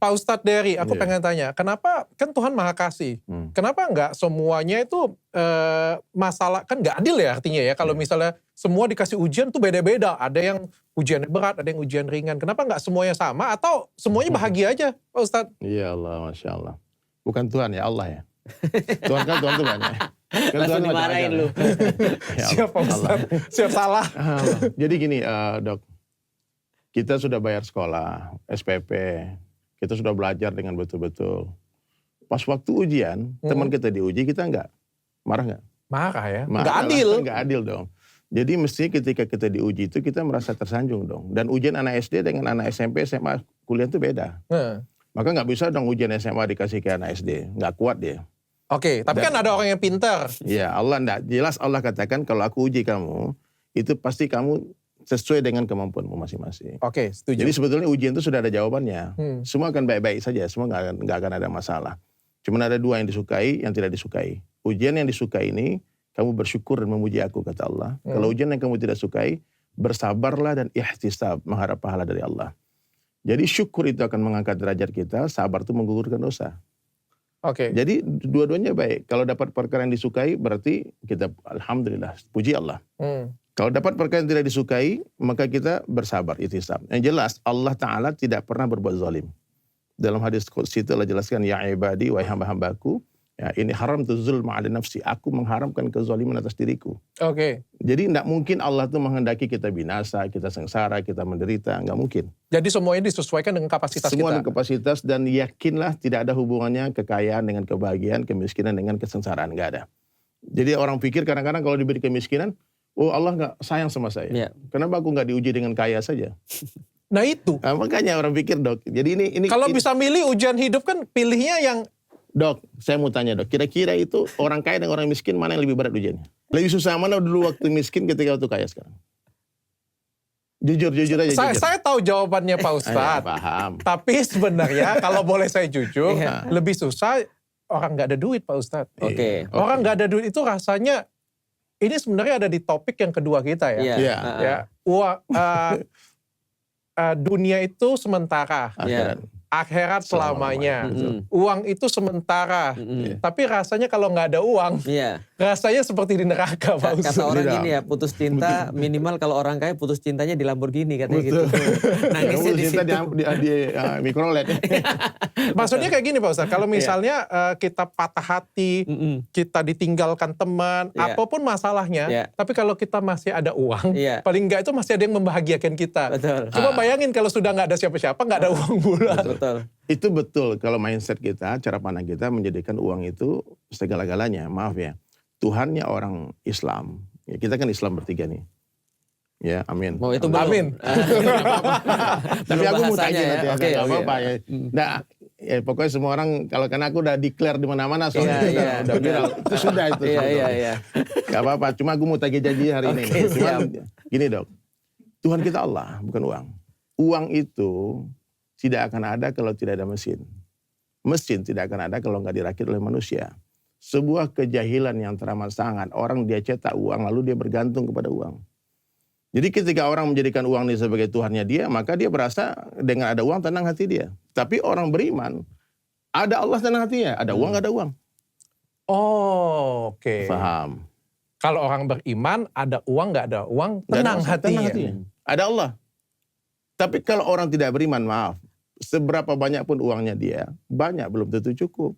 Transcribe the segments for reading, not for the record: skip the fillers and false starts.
Pak Ustadz Dery, aku Iya. pengen tanya, kenapa kan Tuhan Maha Kasih, kenapa nggak semuanya itu masalah, kan nggak adil ya artinya ya, kalau misalnya semua dikasih ujian tuh beda-beda, ada yang ujiannya berat, ada yang ujian ringan, kenapa nggak semuanya sama atau semuanya bahagia aja Pak Ustadz? Iya Allah, Masya Allah. Bukan Tuhan ya, Allah ya. Tuhan kan Tuhan tuh banyak. Kan Langsung Tuhan dimarahin macam-macam lu. ya. Siap Pak Ustadz, siap salah. Jadi gini Dok, kita sudah bayar sekolah, SPP, kita sudah belajar dengan betul-betul. Pas waktu ujian, teman kita diuji, kita enggak. Marah enggak? Marah ya, Marah nggak lah, adil. kan nggak adil dong. Jadi mesti ketika kita diuji itu kita merasa tersanjung dong. Dan ujian anak SD dengan anak SMP, SMA, kuliah itu beda. Maka nggak bisa dong ujian SMA dikasih ke anak SD. Nggak kuat dia. Oke, tapi kan ada orang yang pintar. Ya Allah enggak. Jelas Allah katakan kalau aku uji kamu, itu pasti kamu sesuai dengan kemampuanmu masing-masing. Oke, setuju. Jadi sebetulnya ujian itu sudah ada jawabannya. Semua akan baik-baik saja, semua nggak akan ada masalah. Cuma ada dua yang disukai, yang tidak disukai. Ujian yang disukai ini, kamu bersyukur dan memuji aku, kata Allah. Kalau ujian yang kamu tidak sukai, bersabarlah dan ihtisab, mengharap pahala dari Allah. Jadi syukur itu akan mengangkat derajat kita, sabar itu menggugurkan dosa. Oke. Jadi dua-duanya baik. Kalau dapat perkara yang disukai, berarti kita alhamdulillah, puji Allah. Kalau dapat perkara yang tidak disukai, maka kita bersabar, ihtisab. Yang jelas, Allah Ta'ala tidak pernah berbuat zalim. Dalam hadis qudsi itu Allah jelaskan, ya ibadi, wahai hamba-hambaku, ya, ini haram tu zulma ala nafsi. Aku mengharamkan kezaliman atas diriku. Oke. Jadi tidak mungkin Allah itu menghendaki kita binasa, kita sengsara, kita menderita. Nggak mungkin. Jadi semuanya disesuaikan dengan kapasitas Semua kita. dengan kapasitas, dan yakinlah tidak ada hubungannya kekayaan dengan kebahagiaan, kemiskinan dengan kesengsaraan. Nggak ada. Jadi orang pikir kadang-kadang kalau diberi kemiskinan, oh Allah nggak sayang sama saya. Ya. Kenapa aku nggak diuji dengan kaya saja? Nah itu. Nah, makanya orang pikir Dok. Jadi ini Kalau bisa milih ujian hidup kan pilihnya yang... Dok, saya mau tanya Dok. Kira-kira itu orang kaya dan orang miskin mana yang lebih berat ujiannya? Lebih susah mana dulu waktu miskin ketika waktu kaya sekarang? Jujur aja. Saya tahu jawabannya Pak Ustadz. Paham. Tapi sebenarnya kalau boleh saya jujur, lebih susah orang nggak ada duit Pak Ustadz. Oke. Orang nggak ada duit itu rasanya, ini sebenarnya ada di topik yang kedua kita ya. Iya. Ya, dunia itu sementara, akhirat selamanya. Uang itu sementara, tapi rasanya kalau nggak ada uang, rasanya seperti di neraka Pak Ustadz. Kata orang gini ya, putus cinta minimal kalau orang kaya putus cintanya di Lamborghini katanya gitu. Nangisnya di situ. Di mikrolet. Maksudnya kayak gini Pak Ustadz, kalau misalnya kita patah hati, kita ditinggalkan teman, apapun masalahnya, tapi kalau kita masih ada uang, paling nggak itu masih ada yang membahagiakan kita. Betul. Coba bayangin kalau sudah nggak ada siapa-siapa, nggak ada uang pula. Betul. Itu betul kalau mindset kita, cara pandang kita menjadikan uang itu segala-galanya. Maaf ya, Tuhannya orang Islam. Ya, kita kan Islam bertiga nih. Ya, amin. Oh, itu belum. Amin. Tapi aku mau tanya nanti, Oke, nggak apa-apa ya. Nah, ya pokoknya semua orang, kalau karena aku udah declare di mana-mana soalnya udah viral. Itu sudah itu. Iya. Gak apa-apa, cuma aku mau tagih janji hari ini. Oke, Cuma gini Dok, Tuhan kita Allah, bukan uang. Uang itu tidak akan ada kalau tidak ada mesin. Mesin tidak akan ada kalau nggak dirakit oleh manusia. Sebuah kejahilan yang teramat sangat. Orang dia cetak uang lalu dia bergantung kepada uang. Jadi ketika orang menjadikan uang ini sebagai Tuhannya dia, maka dia berasa dengan ada uang tenang hati dia. Tapi orang beriman, ada Allah tenang hatinya, ada uang nggak ada uang. Oh, oke. Paham. Kalau orang beriman, ada uang nggak ada uang, tenang hatinya. Ada Allah. Tapi kalau orang tidak beriman, maaf, seberapa banyak pun uangnya dia, banyak belum tentu cukup.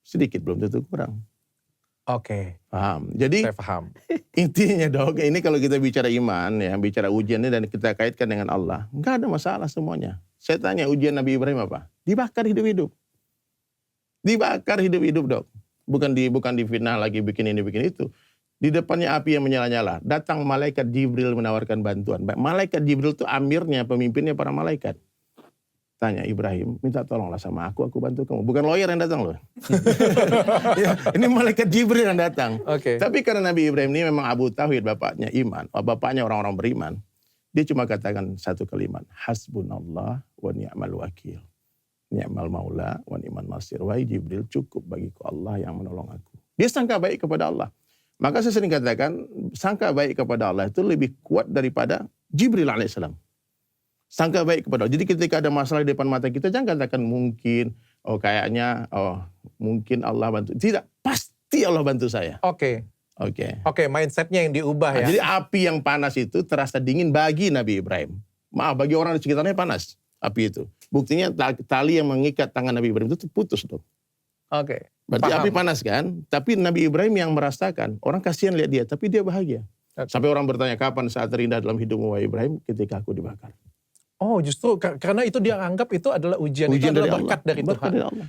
Sedikit belum tentu kurang. Oke. Paham. Jadi Saya paham. intinya Dok, ini kalau kita bicara iman, ya bicara ujiannya dan kita kaitkan dengan Allah, nggak ada masalah semuanya. Saya tanya ujian Nabi Ibrahim apa? Dibakar hidup-hidup. Dibakar hidup-hidup Dok. Bukan difitnah lagi bikin ini bikin itu. Di depannya api yang menyala-nyala. Datang malaikat Jibril menawarkan bantuan. Malaikat Jibril itu amirnya, pemimpinnya para malaikat. Tanya Ibrahim, minta tolonglah sama aku bantu kamu. Bukan lawyer yang datang loh. Ya, ini malaikat Jibril yang datang. Oke. Tapi karena Nabi Ibrahim ini memang Abu Tauhid, bapaknya iman. Bapaknya orang-orang beriman. Dia cuma katakan satu kalimat. Hasbunallah wa ni'mal wakil. Ni'mal maula wa ni'mal nasir. Wahai Jibril, cukup bagiku Allah yang menolong aku. Dia sangka baik kepada Allah. Maka saya sering katakan, sangka baik kepada Allah itu lebih kuat daripada Jibril alaihissalam. Sangka baik kepada Allah. Jadi ketika ada masalah di depan mata kita, jangan katakan mungkin, kayaknya, mungkin Allah bantu. Tidak, pasti Allah bantu saya. Oke, mindsetnya yang diubah ya. Jadi api yang panas itu terasa dingin bagi Nabi Ibrahim. Maaf, bagi orang di sekitarnya panas api itu. Buktinya tali yang mengikat tangan Nabi Ibrahim itu putus dong. Oke. Berarti Paham. api panas kan? Tapi Nabi Ibrahim yang merasakan. Orang kasihan lihat dia, tapi dia bahagia. Oke. Sampai orang bertanya, kapan saat terindah dalam hidupmu wahai Ibrahim? Ketika aku dibakar. Oh, justru karena itu dia anggap itu adalah ujian itu Ujian dari adalah berkat Allah. dari Berkat Tuhan. dari Allah.